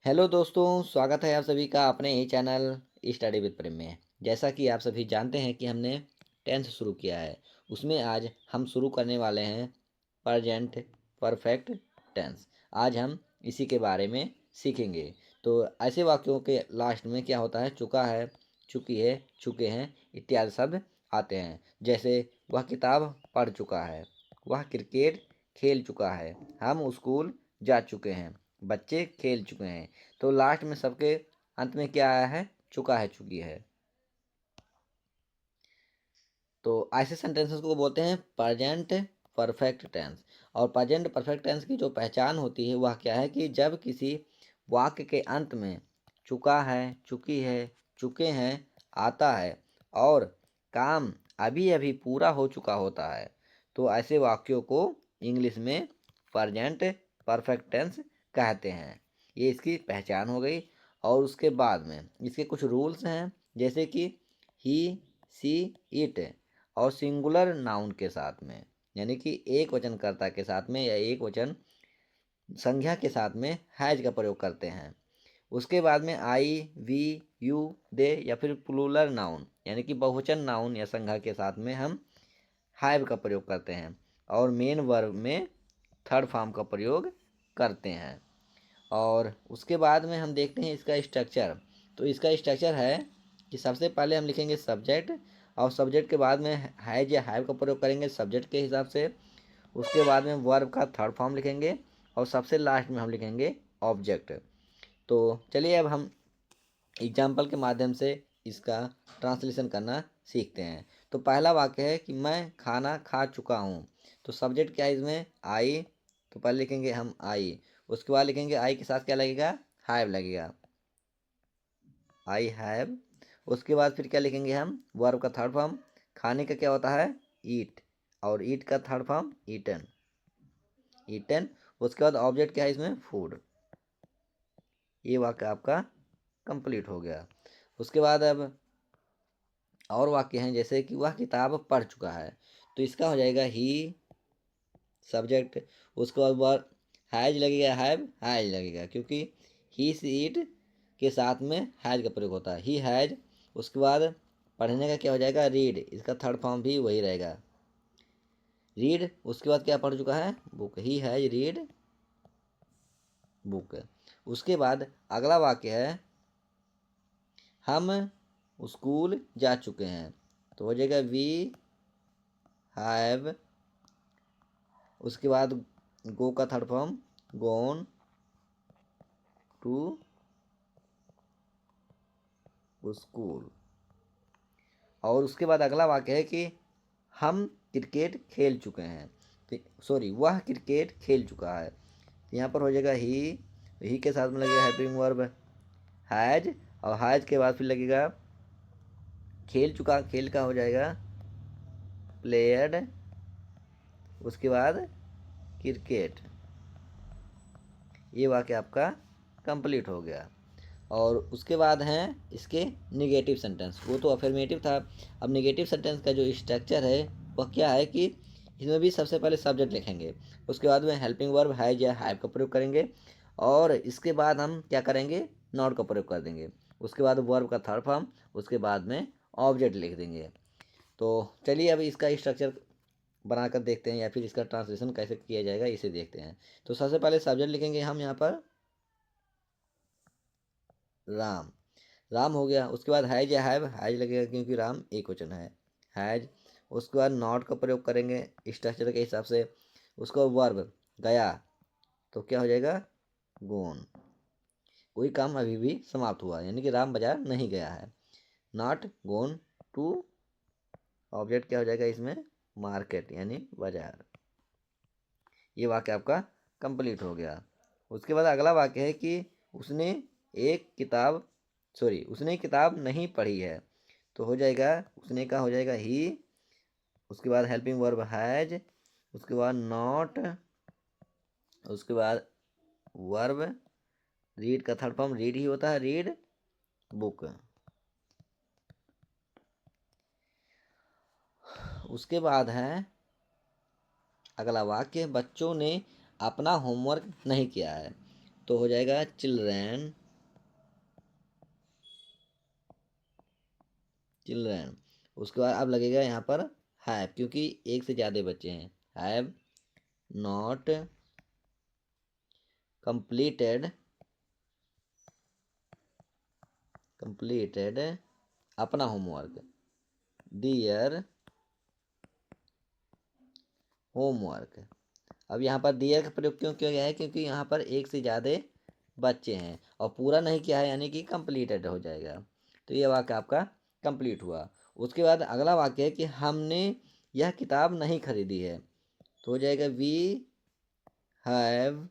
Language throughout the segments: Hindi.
हेलो दोस्तों, स्वागत है आप सभी का अपने ही चैनल स्टडी विद प्रेम में। जैसा कि आप सभी जानते हैं कि हमने टेंस शुरू किया है, उसमें आज हम शुरू करने वाले हैं प्रेजेंट परफेक्ट टेंस। आज हम इसी के बारे में सीखेंगे। तो ऐसे वाक्यों के लास्ट में क्या होता है, चुका है, चुकी है, चुके हैं इत्यादि शब्द आते हैं। जैसे वह किताब पढ़ चुका है, वह क्रिकेट खेल चुका है, हम स्कूल जा चुके हैं, बच्चे खेल चुके हैं। तो लास्ट में सबके अंत में क्या आया है, चुका है, चुकी है। तो ऐसे सेंटेंसेस को बोलते हैं प्रेजेंट परफेक्ट टेंस। और प्रेजेंट परफेक्ट टेंस की जो पहचान होती है वह क्या है कि जब किसी वाक्य के अंत में चुका है, चुकी है, चुके हैं आता है और काम अभी अभी पूरा हो चुका होता है, तो ऐसे वाक्यों को इंग्लिश में प्रेजेंट परफेक्ट टेंस कहते हैं। ये इसकी पहचान हो गई। और उसके बाद में इसके कुछ रूल्स हैं, जैसे कि ही, सी, इट और सिंगुलर नाउन के साथ में, यानी कि एक वचनकर्ता के साथ में या एक वचन संज्ञा के साथ में हैज का प्रयोग करते हैं। उसके बाद में आई, वी, यू, दे या फिर प्लूरल नाउन यानी कि बहुवचन नाउन या संज्ञा के साथ में हम हैव का प्रयोग करते हैं। और मेन वर्ब में थर्ड फॉर्म का प्रयोग करते हैं। और उसके बाद में हम देखते हैं इसका स्ट्रक्चर। तो इसका स्ट्रक्चर है कि सबसे पहले हम लिखेंगे सब्जेक्ट, और सब्जेक्ट के बाद में हैज या हैव का प्रयोग करेंगे सब्जेक्ट के हिसाब से। उसके बाद में वर्ब का थर्ड फॉर्म लिखेंगे और सबसे लास्ट में हम लिखेंगे ऑब्जेक्ट। तो चलिए अब हम एग्जाम्पल के माध्यम से इसका ट्रांसलेशन करना सीखते हैं। तो पहला वाक्य है कि मैं खाना खा चुका हूँ। तो सब्जेक्ट क्या है इसमें, आई। तो पहले लिखेंगे हम आई, उसके बाद लिखेंगे आई के साथ क्या लगेगा, हैव लगेगा, आई हैव। उसके बाद फिर क्या लिखेंगे हम, वर्ब का थर्ड फॉर्म। खाने का क्या होता है, ईट, और ईट का थर्ड फॉर्म ईटन, ईटन। उसके बाद ऑब्जेक्ट क्या है इसमें, फूड। ये वाक्य आपका कंप्लीट हो गया। उसके बाद अब और वाक्य हैं, जैसे कि वह किताब पढ़ चुका है। तो इसका हो जाएगा ही सब्जेक्ट। उसके बाद वह हैज लगेगा, हैव हैज लगेगा, क्योंकि ही सी इट के साथ में हैज का प्रयोग होता है, ही हैज। उसके बाद पढ़ने का क्या हो जाएगा, रीड, इसका थर्ड फॉर्म भी वही रहेगा, रीड। उसके बाद क्या पढ़ चुका है, book, he has read book. उसके बाद अगला वाक्य है हम स्कूल जा चुके हैं। तो हो जाएगा वी हैव। उसके बाद गो का third form gone to school. और उसके बाद अगला वाक्य है कि हम क्रिकेट खेल चुके हैं। सॉरी, वह क्रिकेट खेल चुका है। तो यहाँ पर हो जाएगा ही के साथ में लगेगा हेल्पिंग वर्ब हैज, और हैज के बाद फिर लगेगा खेल चुका, खेल का हो जाएगा प्लेयर्ड। उसके बाद क्रिकेट। ये वाक्य आपका कंप्लीट हो गया। और उसके बाद हैं इसके निगेटिव सेंटेंस, वो तो अफर्मेटिव था। अब निगेटिव सेंटेंस का जो स्ट्रक्चर है वह क्या है कि इसमें भी सबसे पहले सब्जेक्ट लिखेंगे, उसके बाद में हेल्पिंग वर्ब हैज या हैव का प्रयोग करेंगे, और इसके बाद हम क्या करेंगे, नॉट का प्रयोग कर देंगे। उसके बाद वर्ब का थर्ड फॉर्म, उसके बाद में ऑब्जेक्ट लिख देंगे। तो चलिए अब इसका स्ट्रक्चर बनाकर देखते हैं, या फिर इसका ट्रांसलेशन कैसे किया जाएगा इसे देखते हैं। तो सबसे पहले सब्जेक्ट लिखेंगे हम यहाँ पर राम, राम हो गया। उसके बाद हैज या हैव, हैज लगेगा क्योंकि राम एक वचन है, हैज। उसके बाद नॉट का प्रयोग करेंगे स्ट्रक्चर के हिसाब से। उसको वर्ब गया, तो क्या हो जाएगा, गोन, कोई काम अभी भी समाप्त हुआ, यानी कि राम बाजार नहीं गया है, नॉट गोन टू। ऑब्जेक्ट क्या हो जाएगा इसमें, मार्केट यानी बाजार। ये वाक्य आपका कंप्लीट हो गया। उसके बाद अगला वाक्य है कि उसने एक किताब, सॉरी, उसने किताब नहीं पढ़ी है। तो हो जाएगा उसने का हो जाएगा ही। उसके बाद हेल्पिंग वर्ब हैज। उसके बाद नॉट। उसके बाद वर्ब रीड का थर्ड फॉर्म रीड ही होता है, रीड बुक। उसके बाद है अगला वाक्य, बच्चों ने अपना होमवर्क नहीं किया है। तो हो जाएगा चिल्ड्रेन, चिल्ड्रेन। उसके बाद अब लगेगा यहाँ पर हैव, क्योंकि एक से ज़्यादा बच्चे हैं। हैव नॉट कंप्लीटेड, कंप्लीटेड अपना होमवर्क, दियर होमवर्क। अब यहाँ पर दियर का प्रयोग क्यों किया गया है, क्योंकि यहाँ पर एक से ज़्यादा बच्चे हैं और पूरा नहीं किया है, यानी कि कंप्लीटेड हो जाएगा। तो ये वाक्य आपका कंप्लीट हुआ। उसके बाद अगला वाक्य है कि हमने यह किताब नहीं खरीदी है, तो हो जाएगा we have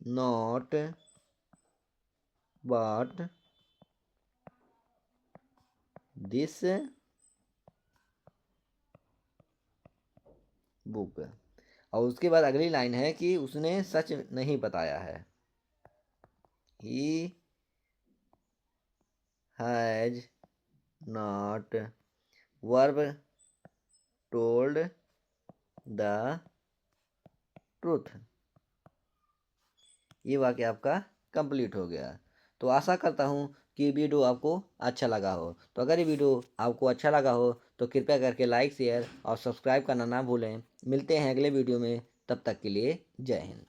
not bought this book. और उसके बाद अगली लाइन है कि उसने सच नहीं बताया है, he has not verb told the truth. ये वाक्य आपका कंप्लीट हो गया। तो आशा करता हूँ कि वीडियो आपको अच्छा लगा हो। तो अगर ये वीडियो आपको अच्छा लगा हो तो कृपया करके लाइक शेयर और सब्सक्राइब करना ना भूलें। मिलते हैं अगले वीडियो में, तब तक के लिए जय हिंद।